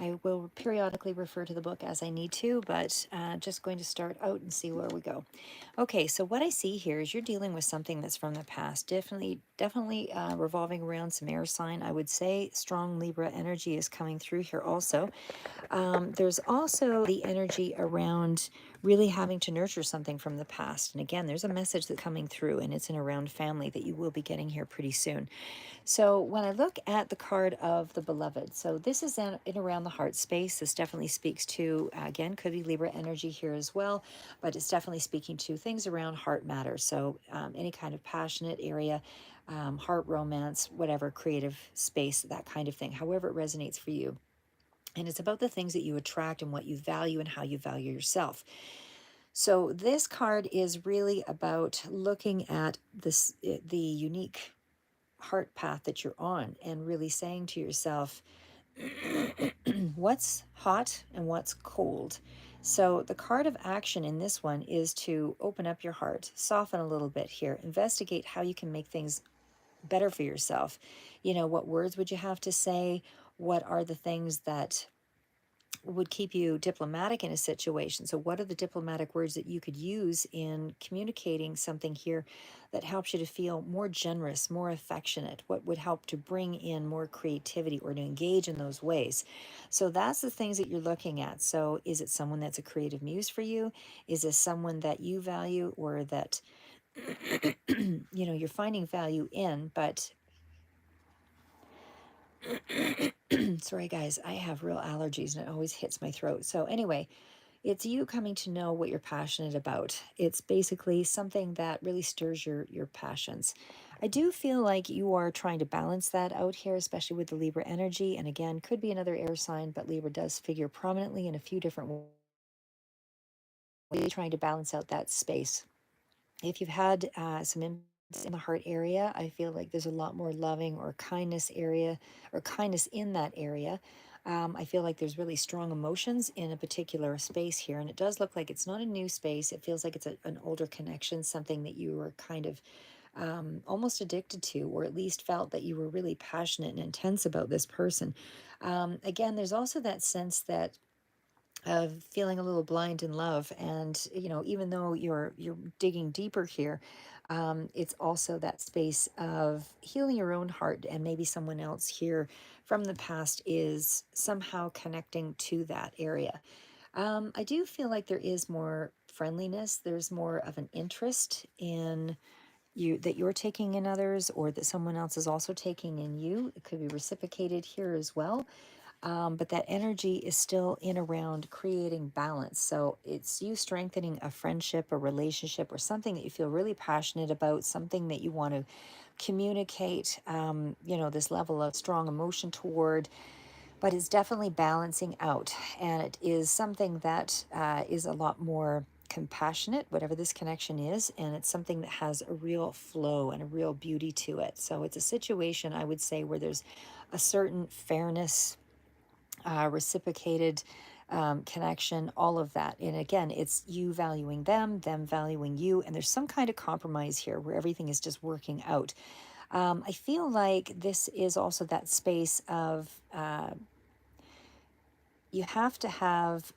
I will periodically refer to the book as I need to, but just going to start out and see where we go. Okay, so what I see here is you're dealing with something that's from the past, definitely revolving around some air sign. I would say strong Libra energy is coming through here also. There's also the energy around really having to nurture something from the past. And again, there's a message that's coming through, and it's in around family that you will be getting here pretty soon. So when I look at the card of the beloved, so this is in around the heart space. This definitely speaks to, again, could be Libra energy here as well, but it's definitely speaking to things around heart matters. So any kind of passionate area, heart romance, whatever, creative space, that kind of thing, however it resonates for you. And it's about the things that you attract and what you value and how you value yourself. So this card is really about looking at the unique heart path that you're on and really saying to yourself, what's hot and what's cold. So the card of action in this one is to open up your heart, soften a little bit here, investigate how you can make things better for yourself. You know, what words would you have to say? What are the things that would keep you diplomatic in a situation? So what are the diplomatic words that you could use in communicating something here that helps you to feel more generous, more affectionate? What would help to bring in more creativity or to engage in those ways? So that's the things that you're looking at. So is it someone that's a creative muse for you? Is this someone that you value or that you're finding value in, but sorry guys, I have real allergies and it always hits my throat. So anyway, it's you coming to know what you're passionate about. It's basically something that really stirs your passions. I do feel like you are trying to balance that out here, especially with the Libra energy. And again, could be another air sign, but Libra does figure prominently in a few different ways, trying to balance out that space. If you've had some in the heart area, I feel like there's a lot more loving or kindness area or kindness in that area. I feel like there's really strong emotions in a particular space here, and it does look like it's not a new space. It feels like it's an older connection, something that you were kind of almost addicted to, or at least felt that you were really passionate and intense about this person. Again, there's also that sense that of feeling a little blind in love, and even though you're digging deeper here, it's also that space of healing your own heart, and maybe someone else here from the past is somehow connecting to that area. I do feel like there is more friendliness, there's more of an interest in you that you're taking in others, or that someone else is also taking in you. It could be reciprocated here as well, but that energy is still in around creating balance. So it's you strengthening a friendship, a relationship, or something that you feel really passionate about, something that you want to communicate, this level of strong emotion toward, but it's definitely balancing out. And it is something that is a lot more compassionate, whatever this connection is, and it's something that has a real flow and a real beauty to it. So it's a situation, I would say, where there's a certain fairness, reciprocated connection, all of that. And again, it's you valuing them valuing you, and there's some kind of compromise here where everything is just working out. I feel like this is also that space of you have to have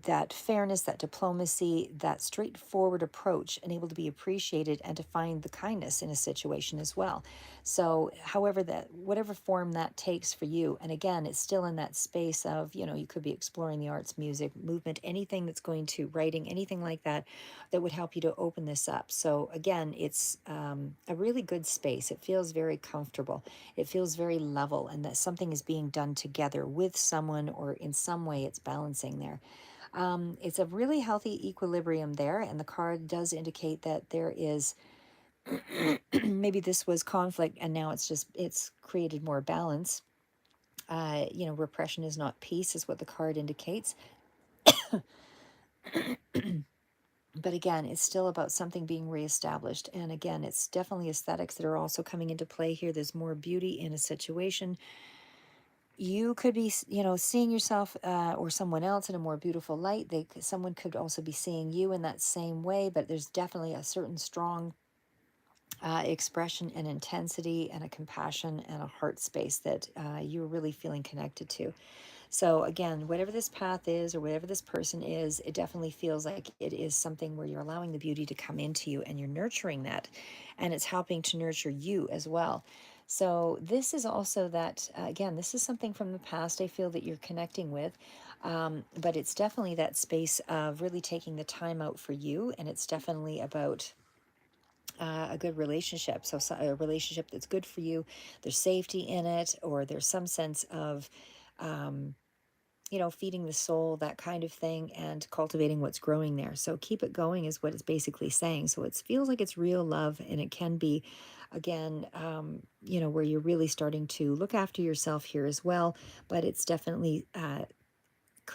that fairness, that diplomacy, that straightforward approach, and able to be appreciated and to find the kindness in a situation as well. So, however, that whatever form that takes for you, and again, it's still in that space of, you could be exploring the arts, music, movement, anything that's going to writing, anything like that, that would help you to open this up. So, again, it's a really good space. It feels very comfortable. It feels very level, and that something is being done together with someone, or in some way it's balancing there. It's a really healthy equilibrium there, and the card does indicate that there is maybe this was conflict, and now it's created more balance. Repression is not peace, is what the card indicates. But again, it's still about something being reestablished. And again, it's definitely aesthetics that are also coming into play here. There's more beauty in a situation. You could be, seeing yourself or someone else in a more beautiful light. Someone could also be seeing you in that same way, but there's definitely a certain strong expression and intensity and a compassion and a heart space that you're really feeling connected to. So again, whatever this path is or whatever this person is, it definitely feels like it is something where you're allowing the beauty to come into you and you're nurturing that, and it's helping to nurture you as well. So this is also that, again, this is something from the past I feel that you're connecting with, but it's definitely that space of really taking the time out for you, and it's definitely about a good relationship. So, a relationship that's good for you, there's safety in it, or there's some sense of, um, feeding the soul, that kind of thing, and cultivating what's growing there. So keep it going is what it's basically saying. So it feels like it's real love, and it can be, again, where you're really starting to look after yourself here as well. But it's definitely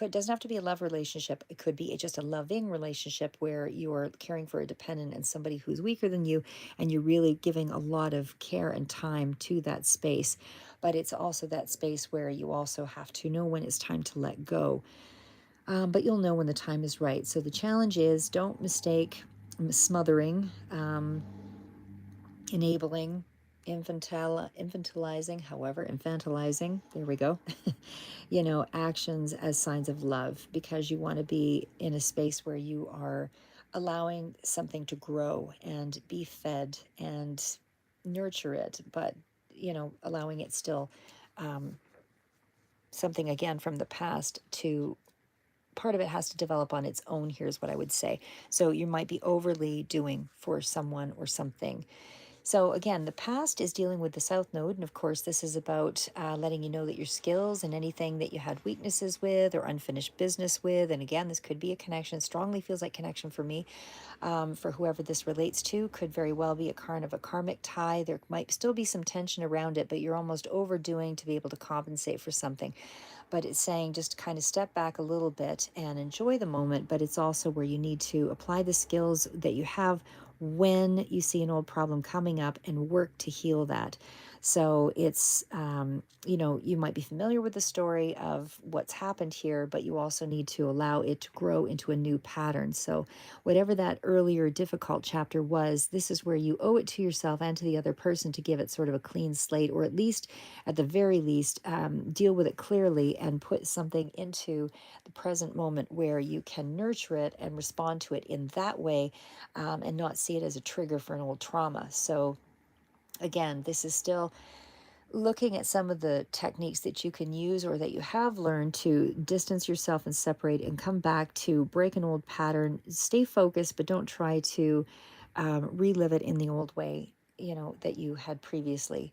doesn't have to be a love relationship. It could be just a loving relationship where you're caring for a dependent and somebody who's weaker than you, and you're really giving a lot of care and time to that space. But it's also that space where you also have to know when it's time to let go. But you'll know when the time is right. So the challenge is, don't mistake smothering, enabling, infantilizing, there we go, actions as signs of love, because you want to be in a space where you are allowing something to grow and be fed and nurture it, but, allowing it still, something again from the past to, part of it has to develop on its own. Here's what I would say. So you might be overly doing for someone or something. So again, the past is dealing with the South Node, and of course, this is about letting you know that your skills and anything that you had weaknesses with or unfinished business with, and again, this could be a connection. Strongly feels like connection for me. For whoever this relates to, could very well be a kind of a karmic tie. There might still be some tension around it, but you're almost overdoing to be able to compensate for something. But it's saying just kind of step back a little bit and enjoy the moment. But it's also where you need to apply the skills that you have when you see an old problem coming up and work to heal that. So it's, you might be familiar with the story of what's happened here, but you also need to allow it to grow into a new pattern. So whatever that earlier difficult chapter was, this is where you owe it to yourself and to the other person to give it sort of a clean slate, or at least, at the very least, deal with it clearly and put something into the present moment where you can nurture it and respond to it in that way, and not see it as a trigger for an old trauma. So again, this is still looking at some of the techniques that you can use or that you have learned to distance yourself and separate and come back to break an old pattern. Stay focused, but don't try to relive it in the old way, that you had previously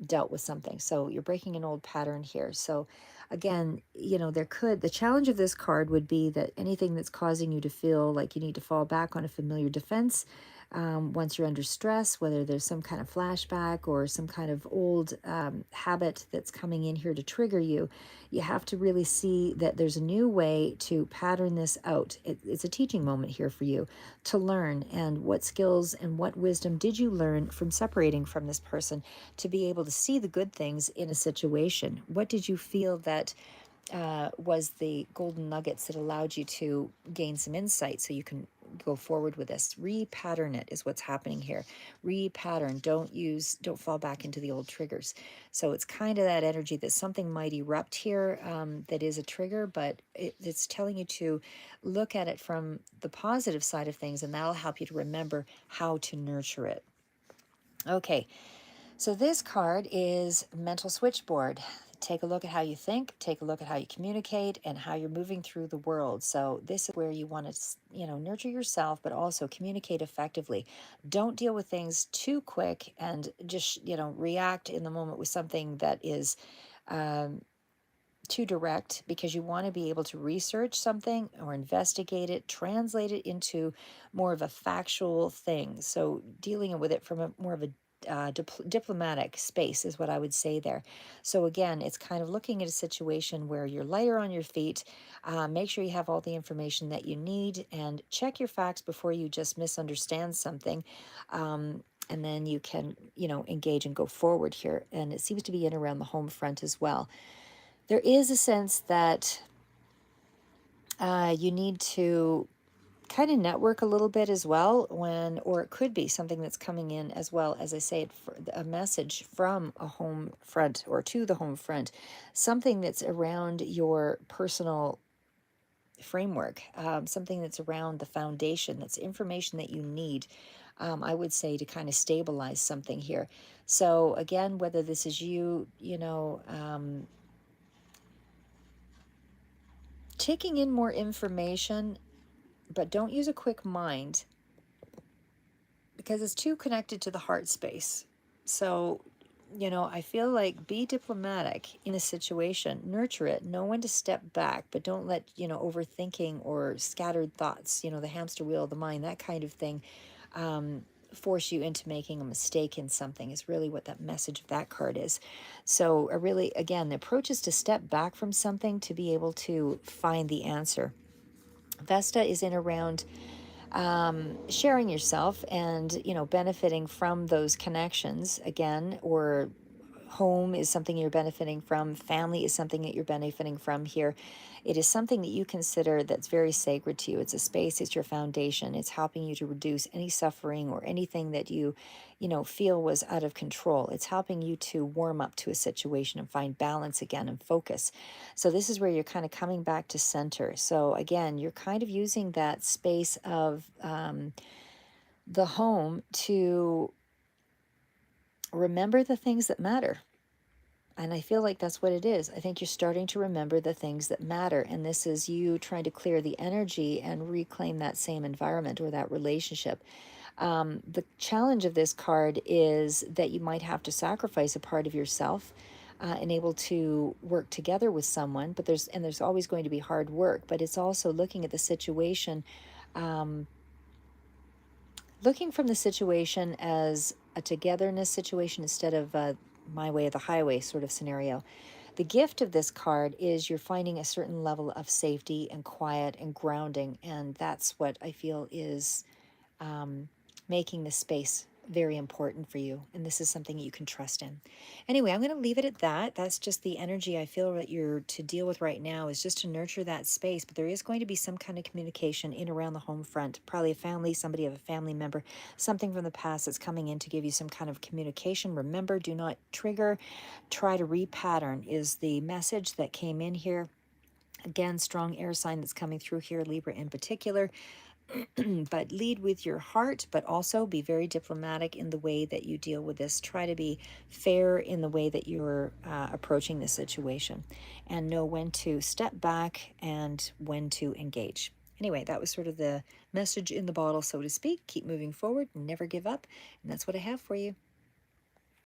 dealt with something. So you're breaking an old pattern here. So again, the challenge of this card would be that anything that's causing you to feel like you need to fall back on a familiar defense, once you're under stress, whether there's some kind of flashback or some kind of old habit that's coming in here to trigger you, you have to really see that there's a new way to pattern this out. It's a teaching moment here for you to learn. And what skills and what wisdom did you learn from separating from this person to be able to see the good things in a situation? What did you feel that was the golden nuggets that allowed you to gain some insight so you can go forward with this? Repattern it is what's happening here. Repattern. Don't fall back into the old triggers. So it's kind of that energy that something might erupt here, that is a trigger, but it's telling you to look at it from the positive side of things, and that'll help you to remember how to nurture it. Okay, so this card is mental switchboard. Take a look at how you think, take a look at how you communicate, and how you're moving through the world. So this is where you want to, nurture yourself, but also communicate effectively. Don't deal with things too quick and just, react in the moment with something that is um, too direct, because you want to be able to research something or investigate it, translate it into more of a factual thing. So dealing with it from a more of a diplomatic space is what I would say there. So again, it's kind of looking at a situation where you're lighter on your feet. Make sure you have all the information that you need, and check your facts before you just misunderstand something. And then you can, engage and go forward here. And it seems to be in around the home front as well. There is a sense that you need to kind of network a little bit as well when, or it could be something that's coming in as well, as I say, it for a message from a home front or to the home front, something that's around your personal framework, something that's around the foundation, that's information that you need, I would say, to kind of stabilize something here. So again, whether this is you, taking in more information, but don't use a quick mind because it's too connected to the heart space. So, I feel like be diplomatic in a situation, nurture it, know when to step back, but don't let, overthinking or scattered thoughts, the hamster wheel of the mind, that kind of thing, force you into making a mistake in something, is really what that message of that card is. So, really, again, the approach is to step back from something to be able to find the answer. Vesta is in around sharing yourself and benefiting from those connections again, or home is something you're benefiting from, family is something that you're benefiting from here. It is something that you consider that's very sacred to you. It's a space, it's your foundation, it's helping you to reduce any suffering or anything that you feel was out of control. It's helping you to warm up to a situation and find balance again and focus. So this is where you're kind of coming back to center. So again, you're kind of using that space of the home to remember the things that matter. And I feel like that's what it is. I think you're starting to remember the things that matter. And this is you trying to clear the energy and reclaim that same environment or that relationship. The challenge of this card is that you might have to sacrifice a part of yourself and able to work together with someone. But there's always going to be hard work. But it's also looking at the situation, um, looking from the situation as a togetherness situation instead of my way of the highway sort of scenario. The gift of this card is you're finding a certain level of safety and quiet and grounding, and that's what I feel is um, making the space very important for you. And this is something you can trust in. Anyway, I'm going to leave it at that. That's just the energy I feel that you're to deal with right now, is just to nurture that space. But there is going to be some kind of communication in around the home front, probably a family, somebody of a family member, something from the past that's coming in to give you some kind of communication. Remember, do not trigger, try to repattern is the message that came in here. Again, strong air sign that's coming through here, Libra in particular. But lead with your heart, but also be very diplomatic in the way that you deal with this. Try to be fair in the way that you're approaching the situation, and know when to step back and when to engage. Anyway, that was sort of the message in the bottle, so to speak. Keep moving forward, never give up. And that's what I have for you.